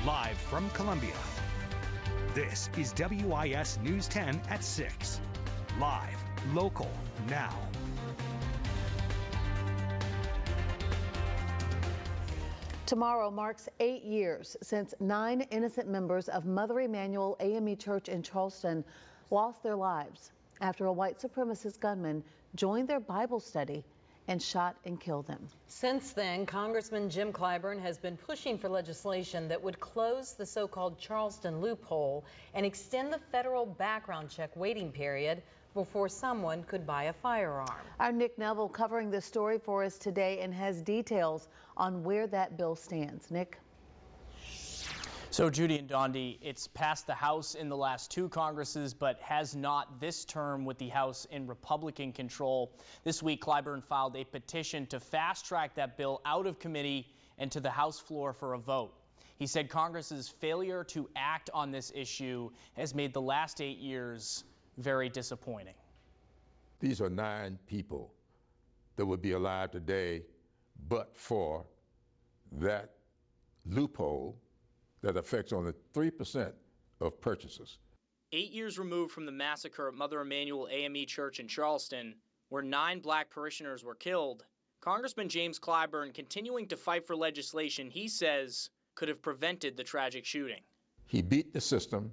Live from Columbia, this is WIS News 10 at 6. Live, local, now. Tomorrow marks 8 years since 9 innocent members of Mother Emanuel AME Church in Charleston lost their lives after a white supremacist gunman joined their Bible study and shot and killed them. Since then, Congressman Jim Clyburn has been pushing for legislation that would close the so-called Charleston loophole and extend the federal background check waiting period before someone could buy a firearm. Our Nick Neville covering this story for us today and has details on where that bill stands. Nick? So Judy and Dondi, it's passed the House in the last 2 Congresses, but has not this term with the House in Republican control. This week, Clyburn filed a petition to fast-track that bill out of committee and to the House floor for a vote. He said Congress's failure to act on this issue has made the last 8 years very disappointing. These are 9 people that would be alive today but for that loophole that affects only 3% of purchases. 8 years removed from the massacre at Mother Emanuel AME Church in Charleston, where 9 black parishioners were killed, Congressman James Clyburn continuing to fight for legislation he says could have prevented the tragic shooting. He beat the system,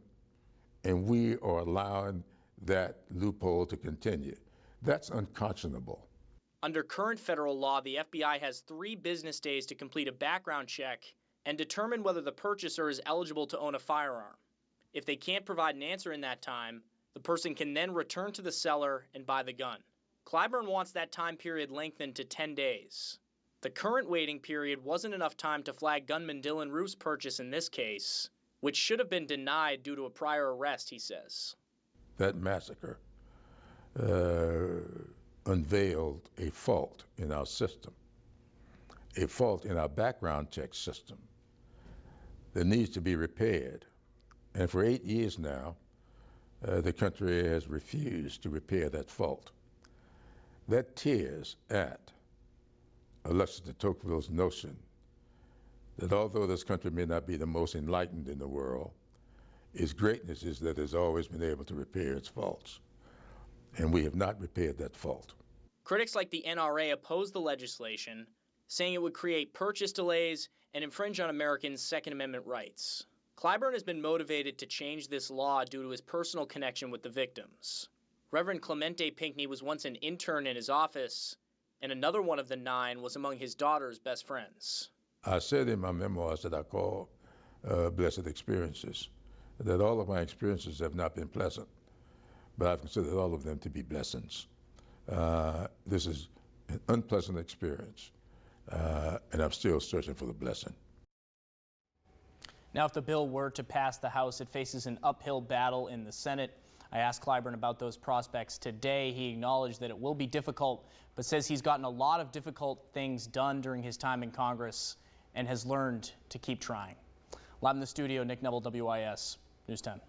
and we are allowing that loophole to continue. That's unconscionable. Under current federal law, the FBI has 3 business days to complete a background check and determine whether the purchaser is eligible to own a firearm. If they can't provide an answer in that time, the person can then return to the seller and buy the gun. Clyburn wants that time period lengthened to 10 days. The current waiting period wasn't enough time to flag gunman Dylan Roof's purchase in this case, which should have been denied due to a prior arrest, he says. That massacre unveiled a fault in our system, a fault in our background check system that needs to be repaired. And for 8 years now, the country has refused to repair that fault. That tears at Alexis de Tocqueville's notion that although this country may not be the most enlightened in the world, its greatness is that it's always been able to repair its faults. And we have not repaired that fault. Critics like the NRA oppose the legislation, saying it would create purchase delays and infringe on Americans' Second Amendment rights. Clyburn has been motivated to change this law due to his personal connection with the victims. Reverend Clemente Pinckney was once an intern in his office, and another one of the 9 was among his daughter's best friends. I said in my memoirs that I call Blessed Experiences, that all of my experiences have not been pleasant, but I've considered all of them to be blessings. This is an unpleasant experience, and I'm still searching for the blessing. Now, if the bill were to pass the House, it faces an uphill battle in the Senate. I asked Clyburn about those prospects today. He acknowledged that it will be difficult, but says he's gotten a lot of difficult things done during his time in Congress and has learned to keep trying. Live in the studio, Nick Neville, WIS News 10.